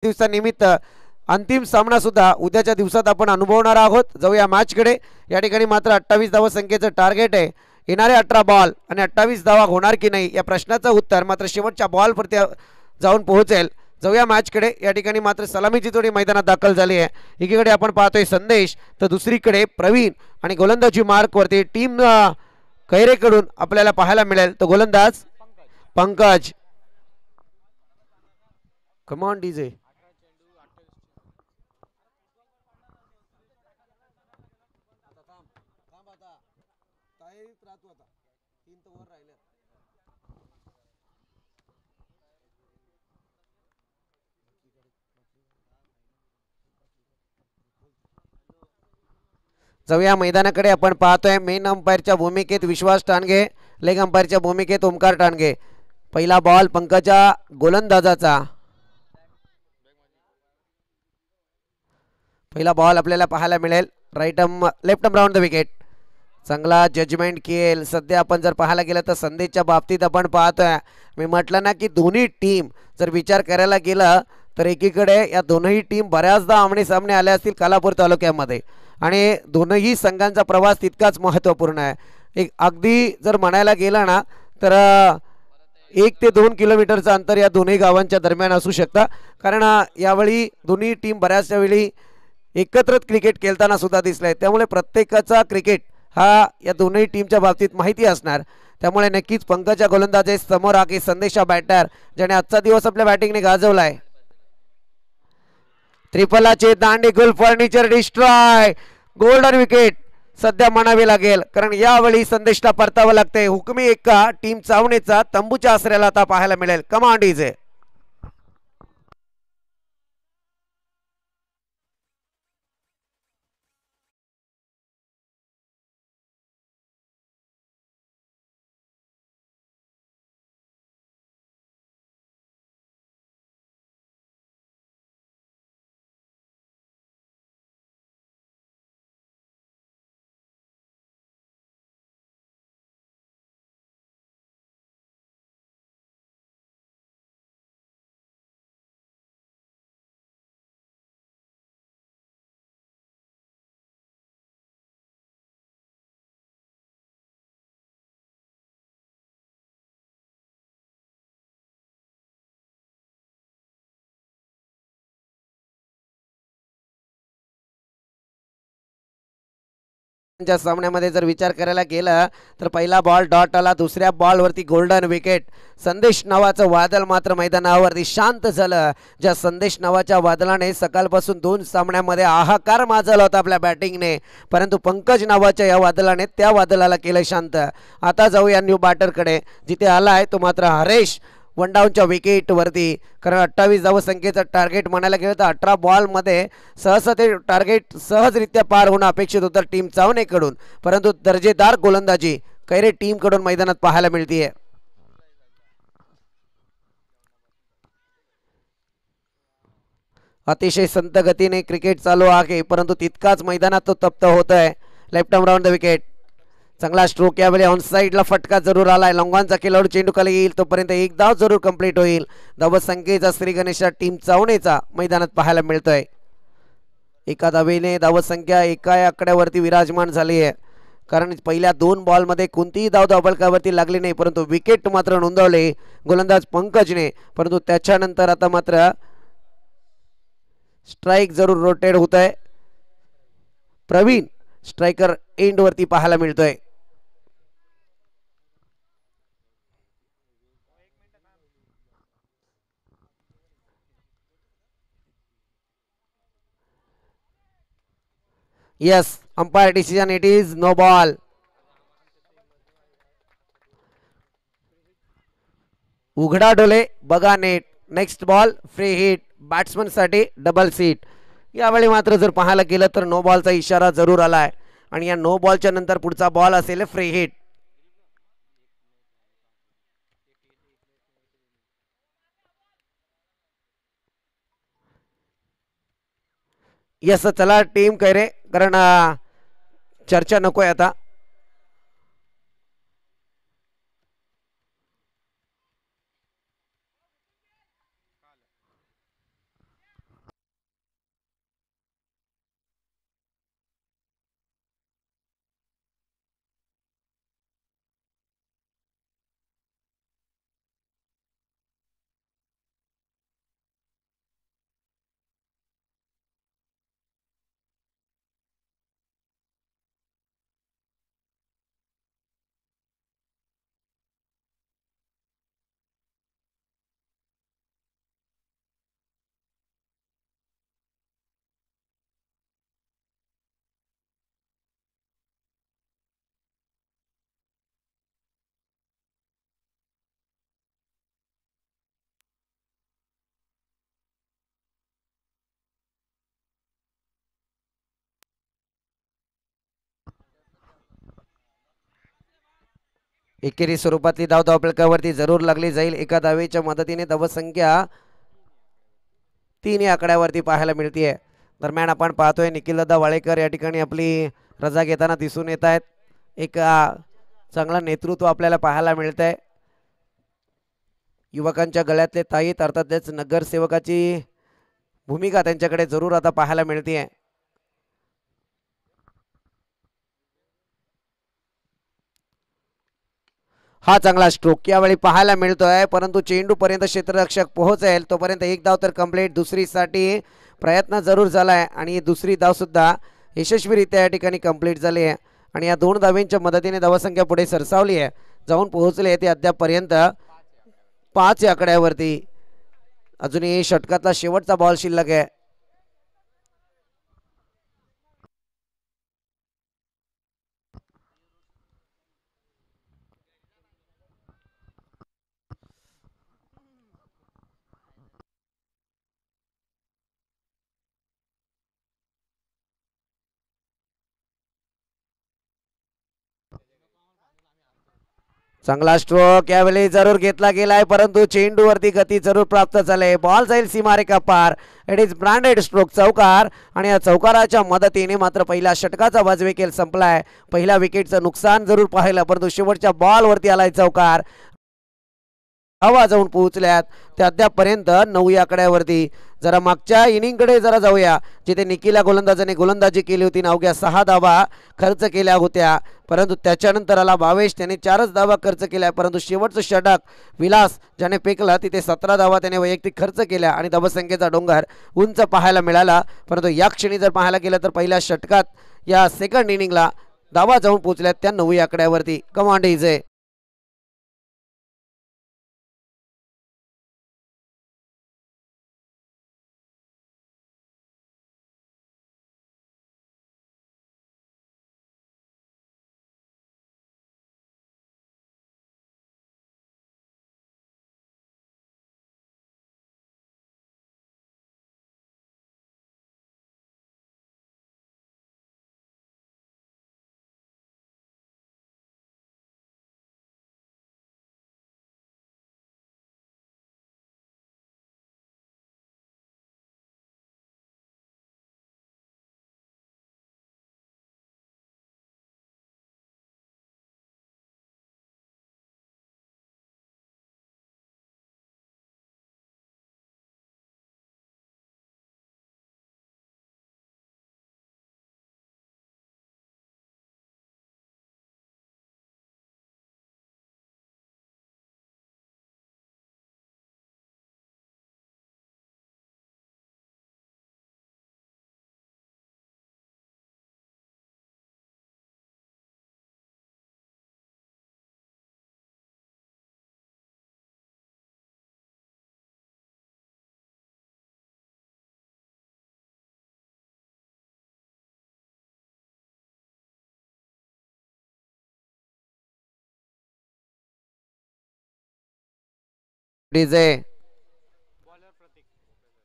दिवसानिमित्त अंतिम सामना सुद्धा उद्याच्या दिवसात आपण अनुभवणार आहोत। जाऊया मॅचकडे। या ठिकाणी मात्र 28 धावा संख्येचं टार्गेट आहे। येणारे 18 बॉल आणि 28 धावा होणार की नाही या प्रश्नाचं उत्तर मात्र शेवटच्या बॉलवरती जाऊन पोहोचेल। जाऊया मॅचकडे। या ठिकाणी मात्र सलामीची जोडी मैदानात दाखल झाली आहे। एकीकडे आपण पाहतोय संदेश तर दुसरीकडे प्रवीण आणि गोलंदाजी मार्कवरती टीम कैरेकडून आपल्याला पाहायला मिळेल तो गोलंदाज पंकज। Come on DJ. जाऊया मैदानाकडे। आपण पाहतोय मेन अंपायरच्या भूमिकेत विश्वास टांगे, लेग अंपायरच्या भूमिकेत ओमकार टांगे। पहिला बॉल पंकजा गोलंदाजाचा। पहिला बॉल आपल्याला पाहायला मिळेल right left round the wicket. चांगला जजमेंट केल। सध्या आपण जर पाहायला गेलं तर संदेशच्या बाबतीत आपण पाहतोय मी म्हटलं ना की दोन्ही टीम जर विचार करायला गेलं तर एकीकडे या दोनही टीम बऱ्याचदा आमने सामने आल्या असतील कालापूर तालुक्यामध्ये आणि दोनही संघांचा प्रवास तितकाच महत्त्वपूर्ण आहे। एक अगदी जर म्हणायला गेलं ना तर 1 ते 2 किलोमीटरचं अंतर या दोन्ही गावांच्या दरम्यान असू शकतं कारण यावेळी दोन्ही टीम बऱ्याचशा वेळी एकत्र क्रिकेट खेळताना सुद्धा दिसलाय। त्यामुळे प्रत्येकाचा क्रिकेट हा या दोन्ही टीमच्या बाबतीत माहिती असणार। त्यामुळे नक्कीच पंकजा गोलंदाज समोर आके संदेशा बॅटर ज्याने आजचा दिवस आपल्या बॅटिंगने गाजवलाय। त्रिफलाचे दांडे गुल फर्निचर डिस्ट्रॉय गोल्डन विकेट सध्या म्हणावी लागेल कारण यावेळी संदेशला परतावं लागतंय। हुकमी एका टीम चावणीचा तंबूच्या आसऱ्याला आता पाहायला मिळेल। कमांड इज सामन्यामध्ये जर विचार करायला गेला तर पहिला बॉल डॉट आला, दुसऱ्या बॉलवरती गोल्डन विकेट। संदेश नावाचं वादळ मात्र मैदानावरती शांत झालं। ज्या संदेश नावाच्या वादळाने सकाळपासून 2 सामन्यामध्ये हाहाकार माजवला होता आपल्या बॅटिंगने, परंतु पंकज नावाच्या या वादळाने त्या वादळाला केलं शांत। आता जाऊया न्यू बॅटरकडे जिथे आलाय तो मात्र हरेश वनडाऊनच्या विकेट वरती कारण 28 धावसंख्येचं टार्गेट म्हणायला गेलं तर 18 बॉलमध्ये सहसा ते टार्गेट सहजरित्या पार होणं अपेक्षित होतं टीम चावणेकडून, परंतु दर्जेदार गोलंदाजी कैरे टीम कडून मैदानात पाहायला मिळते। अतिशय संत गतीने क्रिकेट चालू आहे परंतु तितकाच मैदानात तो तप्त होत आहे। Left arm round the wicket चांगला स्ट्रोक यावेळी ऑन साइडला फटका जरूर आलाय। लॉंगॉनचा खेळाडू चेंडू खाली येईल तोपर्यंत एक धाव जरूर कंप्लीट होईल। धावसंख्येचा श्री गणेश टीम चावणीचा मैदानात पाहायला मिळतोय। एका धावेने धावसंख्या एका आकड्यावरती विराजमान झाली आहे कारण पहिल्या 2 बॉलमध्ये कोणतीही धाव धावफलकावरती लागली नाही परंतु विकेट मात्र नोंदवले गोलंदाज पंकजने, परंतु त्याच्यानंतर आता मात्र स्ट्राइक जरूर रोटेट होत आहे। प्रवीण स्ट्राइकर एंड वरती पाहायला मिळतोय। Yes, umpire decision it is no ball. उघडा डोले बघा net. Next ball free hit batsman साठी डबल सीट। यावेळी मात्र जर पाहायला गेलं तर नो बॉलचा इशारा जरूर आलाय आणि या नो बॉलच्या नंतर पुढचा बॉल असेल फ्री हिट। यस चला टीम कैरे कारण चर्चा नकोय आता। एकेरी स्वरूपातली धाव धावफलकावरती जरूर लागली जाईल. एका धावेच्या मदतीने धावसंख्या 3 या आकड्यावरती पाहायला मिळते. दरम्यान आपण पाहतोय निखिल दादा वाळेकर या ठिकाणी आपली रजा घेताना दिसून येत आहेत. एक चांगला नेतृत्व आपल्याला पाहायला मिळत आहे. युवकांच्या गळ्यातले ताईत अर्थात त्याच नगरसेवकाची भूमिका त्यांच्याकडे जरूर आता पाहायला मिळते. हा चांगला स्ट्रोक यावेळी पाहायला मिळतोय, परंतु चेंडू पर्यंत क्षेत्ररक्षक पोहोचेल तोपर्यंत एक धाव तर कंप्लीट. दुसरीसाठी प्रयत्न जरूर झालाय आणि दुसरी धाव सुद्धा यशस्वीरित्या या ठिकाणी कंप्लीट झाली आहे आणि या 2 धावींच्या मदतीने धावसंख्या पुढे सरसावली आहे, जाऊन पोहोचले ते अद्यापपर्यंत 5 या आकड्यावरती. अजूनही षटकातला शेवटचा बॉल शिल्लक आहे. चांगला स्ट्रोक यावेळी जरूर घेतला गेलाय, परंतु चेंडूवरती गती जरूर प्राप्त झाले. बॉल जाईल सीमारेखा पार. इट इज ब्रँडेड स्ट्रोक चौकार आणि या चौकाराच्या मदतीने मात्र पहिल्या षटकाचा वाजविकेल संपलाय. पहिल्या विकेटचं नुकसान जरूर पाहिलं, परंतु शेवटच्या बॉलवरती आलाय चौकार. हवा जाऊन पोहोचल्यात ते अद्यापपर्यंत 9 या आकड्यावरती. जरा मागच्या इनिंगकडे जरा जाऊया, जिथे निखिला गोलंदाजाने गोलंदाजी केली होती. अवघ्या 6 धावा खर्च केल्या होत्या, परंतु त्याच्यानंतर आला भावेश, त्याने 4च धावा खर्च केल्या. परंतु शेवटचं षटक विलास ज्याने फेकलं तिथे 17 धावा त्याने वैयक्तिक खर्च केल्या आणि धावसंख्येचा डोंगर उंच पाहायला मिळाला. परंतु या क्षणी जर पाहायला गेलं तर पहिल्या षटकात या सेकंड इनिंगला धावा जाऊन पोहोचल्यात त्या 9 या आकड्यावरती. कमांड इजे डीजे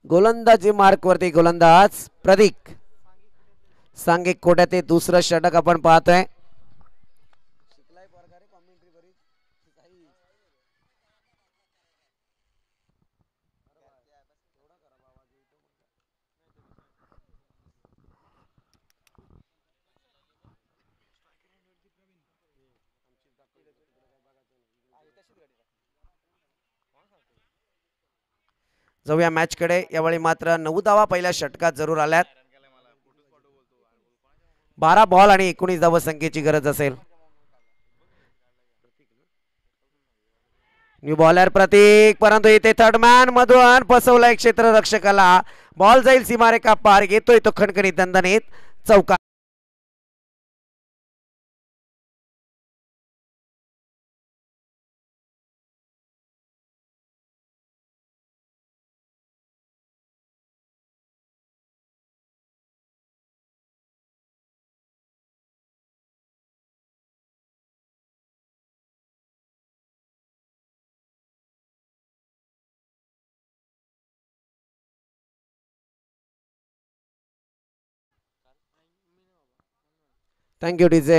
गोलंदाजी मार्क वरती गोलंदाज प्रतीक सांघिक कोट्यात ते दुसरं षटक आपण पाहतोय. जाऊया मॅच कडे. यावेळी मात्र 9 धावा पहिल्या षटकात जरूर आल्यात. 12 बॉल आणि 19 धाव संख्येची गरज असेल. न्यू बॉलर प्रतीक, परंतु इथे थर्ड मॅन मधून फसवलाय क्षेत्ररक्षकाला. बॉल जाईल सीमारेखा पार. येतोय तो खणखणीत दणदणीत चौकार. Thank you DJ.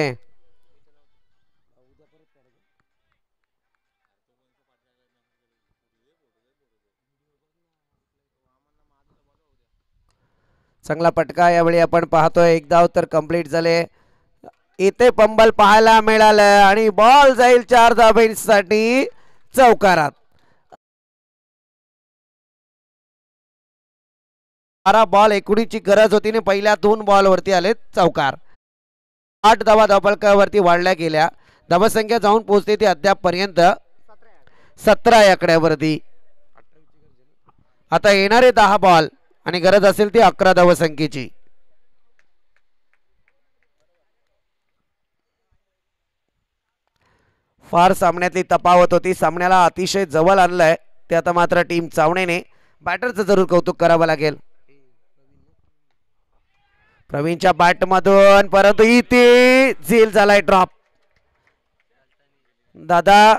चांगला पटका यावेळी आपण पाहतोय. एक धाव तर कंप्लीट झाले. इथे पंबल पाहायला मिळालं आणि बॉल जाईल 4 धाब्यांसाठी चौकारात. 12 बॉल 19ची गरज होती आणि पहिल्या 2 बॉल वरती आले चौकार. 8 धावा धावफलकावरती वाढल्या गेल्या. धावसंख्या जाऊन पोहोचते ती अद्याप पर्यंत 17 या आकड्यावरती. आता येणारे 10 बॉल आणि गरज असेल ती 11 धावसंख्येची. फार सामन्यातली तफावत होती. सामन्याला अतिशय जवळ आणलंय ते आता मात्र टीम चावणेने. बॅटरचं जरूर कौतुक करावं लागेल. प्रवीणच्या बॅटमधून, परंतु इथे झेल झालाय ड्रॉप. दादा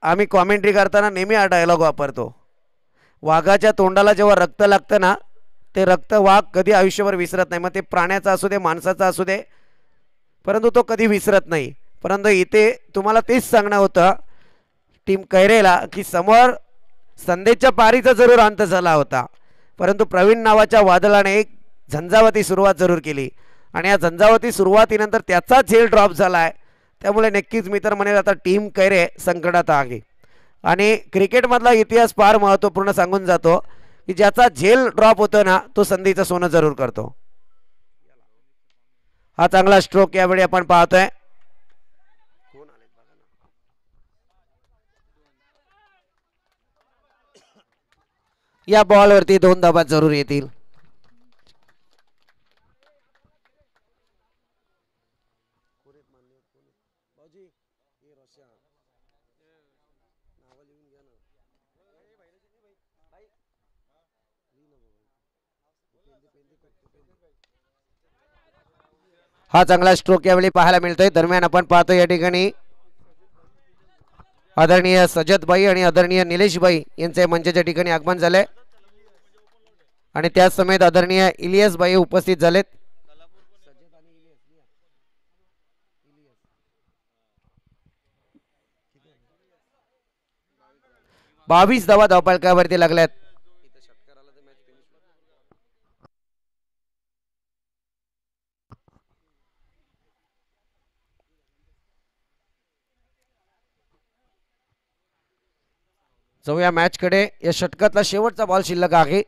आम्ही कॉमेंट्री करताना नेहमी हा डायलॉग वापरतो. वाघाच्या तोंडाला जेव्हा रक्त लागतं ना, ते रक्त वाघ कधी आयुष्यभर विसरत नाही. मग ते प्राण्याचा असू दे, माणसाचा असू दे, परंतु तो कधी विसरत नाही. परंतु इथे तुम्हाला तेच सांगणं होतं टीम कैरेला की समोर संदेशच्या पारीचा जरूर अंत झाला होता, परंतु प्रवीण नावाच्या वादळाने एक झंझावती सुरुवात जरूर केली आणि या झंझावती सुरुवातीनंतर त्याचा झेल ड्रॉप झालाय. त्यामुळे नक्कीच मी तर म्हणेल आता टीम कैरे संकटात आहे. आणि क्रिकेटमधला इतिहास फार महत्त्वपूर्ण सांगून जातो की ज्याचा झेल ड्रॉप होतो ना, तो संधीचं सोनं जरूर करतो. हा चांगला स्ट्रोक यावेळी आपण पाहतोय. या बॉलवरती 2 धाबा जरूर येतील. हा चांगला स्ट्रोक यावेळी पाहायला मिळतोय. दरम्यान आपण पाहतो या ठिकाणी आदरणीय सजतबाई आणि आदरणीय निलेशबाई यांचे मंचाच्या ठिकाणी आगमन झाले आणि त्याच समेत आदरणीय इलियासबाई उपस्थित झालेत. 22 धावा धावफलकावरती लागल्यात. जाऊया मॅच कडे. या षटकातला शेवटचा बॉल शिल्लक आहे.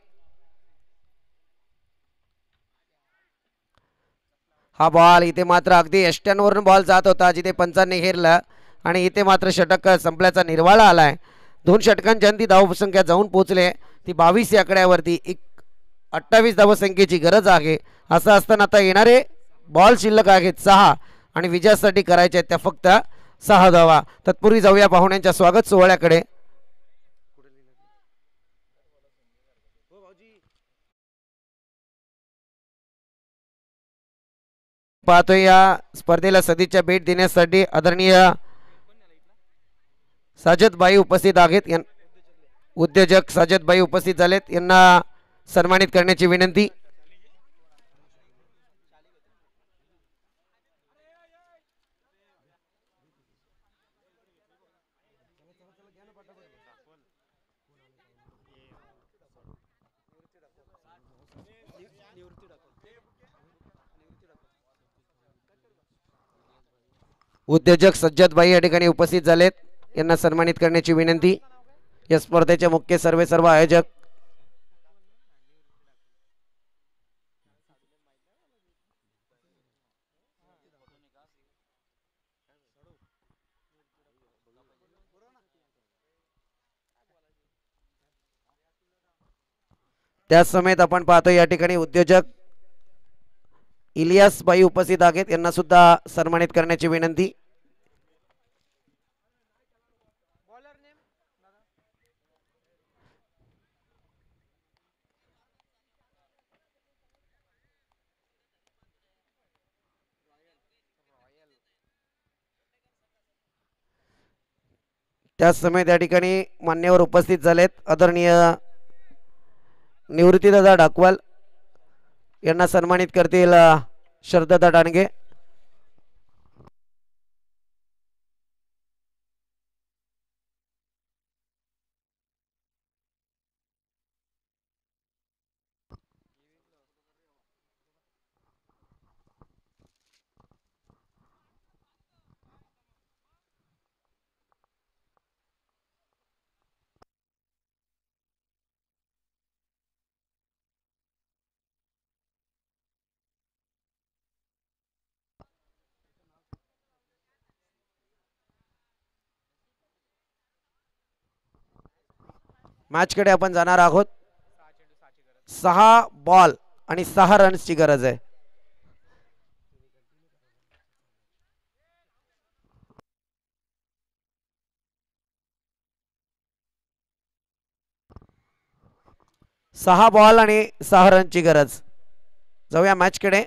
हा बॉल इथे मात्र अगदी एष्ट्यांवरून बॉल जात होता जिथे पंचांनी घेरला आणि इथे मात्र षटक संपल्याचा निर्वाळा आलाय. 2 षटकांच्या अंती धावसंख्या जाऊन पोहोचले ती 22 या आकड्यावरती. 28 धावसंख्येची गरज आहे. असं असताना आता येणारे बॉल शिल्लक आहेत 6 आणि विजयासाठी करायचे त्या फक्त 6 धावा. तत्पूर्वी जाऊया पाहुण्यांच्या स्वागत सोहळ्याकडे. पाहतोय या स्पर्धेला सदिच्छा भेट देण्यासाठी आदरणीय साजदबाई उपस्थित आहेत. उद्योजक साजदबाई उपस्थित झालेत. यांना सन्मानित करण्याची विनंती. उद्योजक सज्जदबाई या ठिकाणी उपस्थित झालेत. यांना सन्मानित करण्याची विनंती. या स्पर्धेचे मुख्य सर्व आयोजक त्याच समेत आपण पाहतो या ठिकाणी उद्योजक इलियासबाई उपस्थित आहेत. यांना सुद्धा सन्मानित करण्याची विनंती. त्याच समेत या ठिकाणी मान्यवर उपस्थित झालेत. आदरणीय निवृत्तीदादा डाकवाल यांना सन्मानित करतील शरददा डाणगे. मॅचकडे आपण जाणार आहोत. 6 बॉल आणि 6 रन्सची गरज आहे. सहा बॉल आणि 6 रनची गरज. जाऊया मॅचकडे.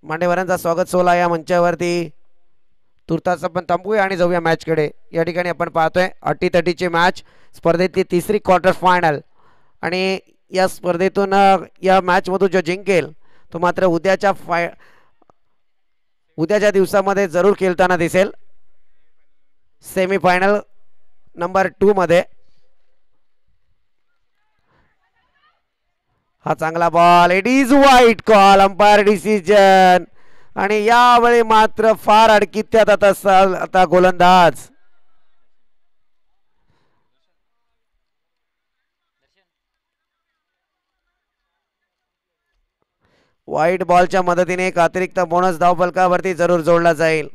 मांडेकरांचा स्वागत सोहळा या मंचावरती तुर्तास आपण थांबूया आणि जाऊया मॅचकडे. या ठिकाणी आपण पाहतोय अटीतटीची मॅच, स्पर्धेतली तिसरी क्वार्टर फायनल. आणि या स्पर्धेतून या मॅचमधून जो जिंकेल तो मात्र उद्याच्या दिवसामध्ये जरूर खेळताना दिसेल सेमीफायनल नंबर 2 मध्ये. हा चांगला बॉल, इट इज वाईट कॉल, अंपायर डिसिजन. आणि यावेळी मात्र फार अडकित्यात आता गोलंदाज. व्हाईट बॉलच्या मदतीने एक अतिरिक्त बोनस धाव फलकावरती जरूर जोडला जाईल.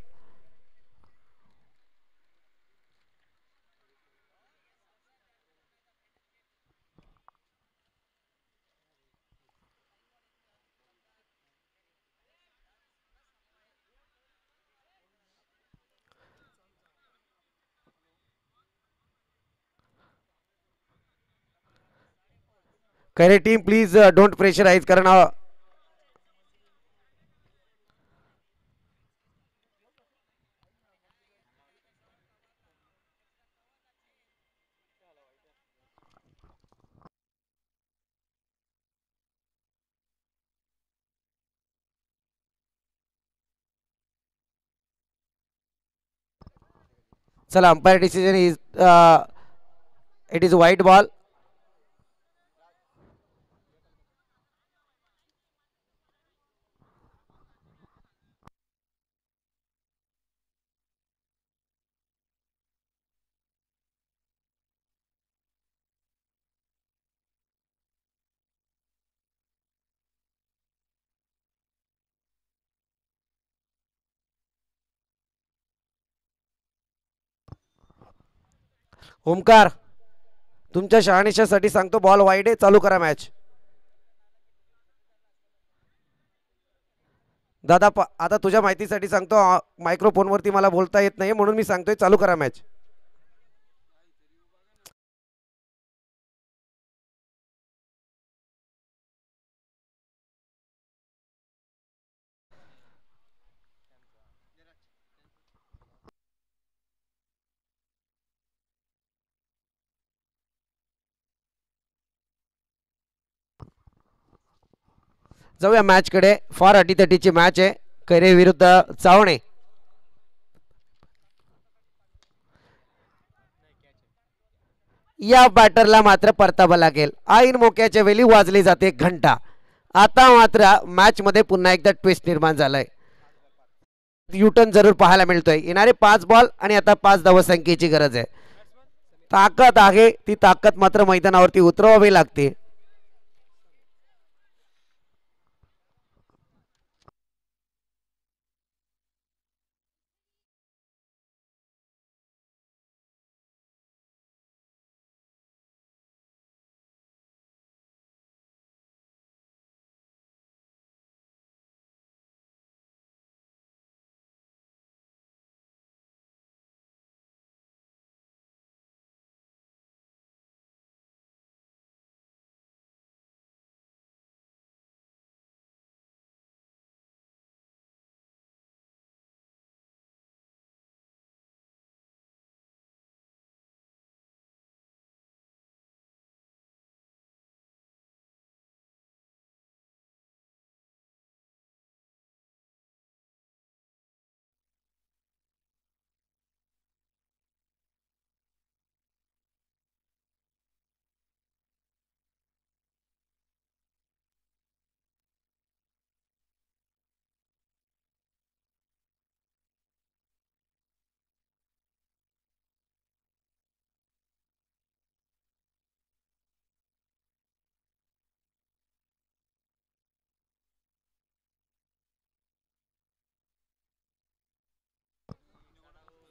खरे टीम प्लीज डोंट प्रेशराइज, कारण चला umpire decision is it is white ball. Omkar, तुमच्या शहानिशासाठी सांगतो, बॉल वाईड आहे, चालू करा मॅच. दादा आता तुझ्या माहितीसाठी सांगतो, मायक्रोफोनवरती मला बोलता येत नाही म्हणून मी सांगतोय चालू करा मॅच. जाऊया मॅचकडे. फार अटीतटीची मॅच आहे, कैरे विरुद्ध चावणे. या बॅटरला मात्र परतावा लागेल. ऐन मोक्याच्या वेळी वाजली जाते घंटा. आता मात्र मॅच मध्ये पुन्हा एकदा ट्विस्ट निर्माण झालाय. युटर्न जरूर पाहायला मिळतोय. येणारे 5 बॉल आणि आता 5 धावसंख्येची गरज आहे. ताकद आहे, ती ताकद मात्र मैदानावरती उतरवावी लागते.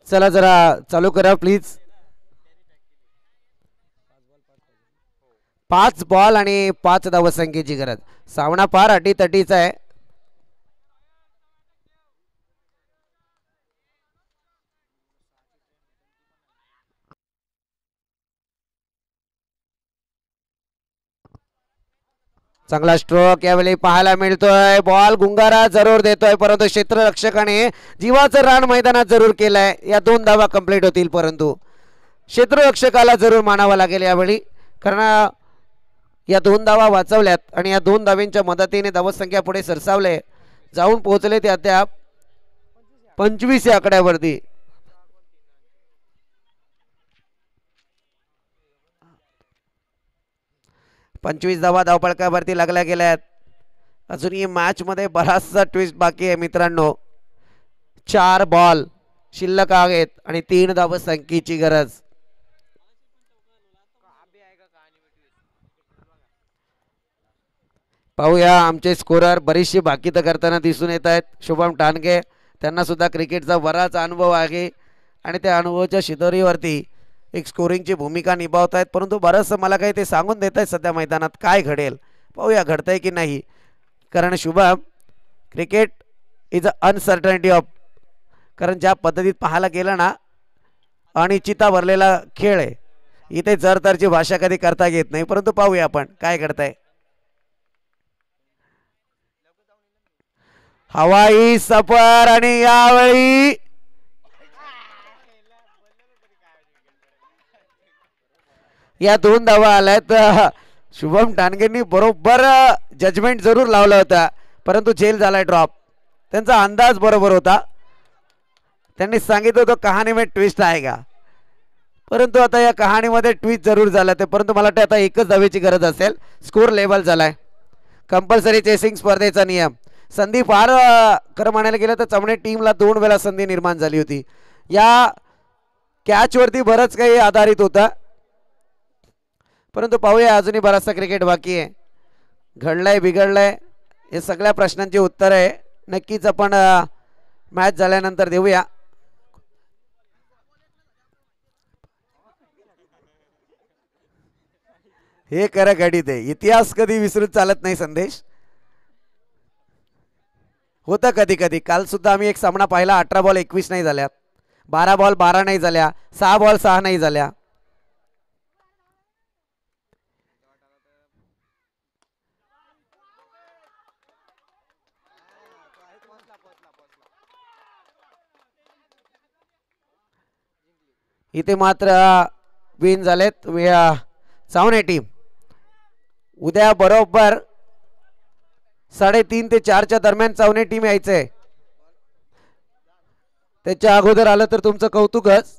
चला जरा चालू करा प्लीज. 5 बॉल आणि 5 धावसंख्येची गरज. सामना फार अटीतटीचा आहे. चांगला स्ट्रोक यावेळी पाहायला मिळतोय. बॉल गुंगारा जरूर देतोय परंतु क्षेत्ररक्षकाने जीवाचं रान मैदानात जरूर केलंय. या 2 धावा कंप्लीट होतील परंतु क्षेत्ररक्षकाला जरूर मानावं लागेल यावेळी, कारण या 2 धावा वाचवल्यात आणि या 2 धावांच्या मदतीने धावसंख्या पुढे सरसावले जाऊन पोहोचले ते अद्याप 25 या आकड्यावरती. पंचवीस धावा धावपळकावरती लागल्या गेल्यात. अजूनही मॅच मध्ये बराचसा ट्विस्ट बाकी आहे मित्रांनो. 4 बॉल शिल्लक आहेत आणि 3 धावसंख्येची गरज. पाहूया आमचे स्कोरर बरीचशी बाकीत करताना दिसून येत आहेत. शुभम टानगे, त्यांना सुद्धा क्रिकेटचा बराच अनुभव आहे आणि त्या अनुभवाच्या शिदोरीवरती एक स्कोरिंगची भूमिका निभावत आहेत. परंतु बरंचसं मला काही ते सांगून देत आहेत सध्या मैदानात काय घडेल. पाहूया घडतंय की नाही, कारण Shubham cricket is a uncertainty of, कारण ज्या पद्धतीत पाहायला गेलं ना अनिश्चितता भरलेला खेळ आहे. इथे जर तरची भाषा कधी करता येत नाही. परंतु पाहूया आपण काय घडतंय. हवाई सफर आणि यावेळी या 2 धावा आल्यात. शुभम टानगेंनी बरोबर जजमेंट जरूर लावला होता परंतु झेल झालाय ड्रॉप. त्यांचा अंदाज बरोबर होता. त्यांनी सांगितलं होतं कहाणी में ट्विस्ट आएगा, परंतु आता या कहाणीमध्ये ट्विस्ट जरूर झाला ते. परंतु मला वाटतं आता एकच धावेची गरज असेल. स्कोर लेवल झालाय. कंपल्सरी चेसिंग स्पर्धेचा नियम. संधी फार खरं म्हणायला गेलं तर चमणे टीमला 2 वेळा संधी निर्माण झाली होती. या कॅचवरती बरंच काही आधारित होता. परंतु पाहूया अजूनही बराचसा क्रिकेट बाकी आहे. घडलंय बिघडलंय हे सगळ्या प्रश्नांची उत्तर आहे नक्कीच आपण मॅच झाल्यानंतर देऊया. हे खरं घडीत आहे. इतिहास कधी विसरून चालत नाही संदेश. होतं कधी कधी. काल सुद्धा आम्ही एक सामना पाहिला. 18 बॉल 21 नाही झाल्या, 12 बॉल 12 नाही झाल्या, 6 बॉल 6 नाही झाल्या. इथे मात्र विन झालेत सावने टीम. उद्या बरोबर 3:30 ते 4च्या दरम्यान सावने टीम यायचंय. त्याच्या अगोदर आलं तर तुमचं कौतुकच.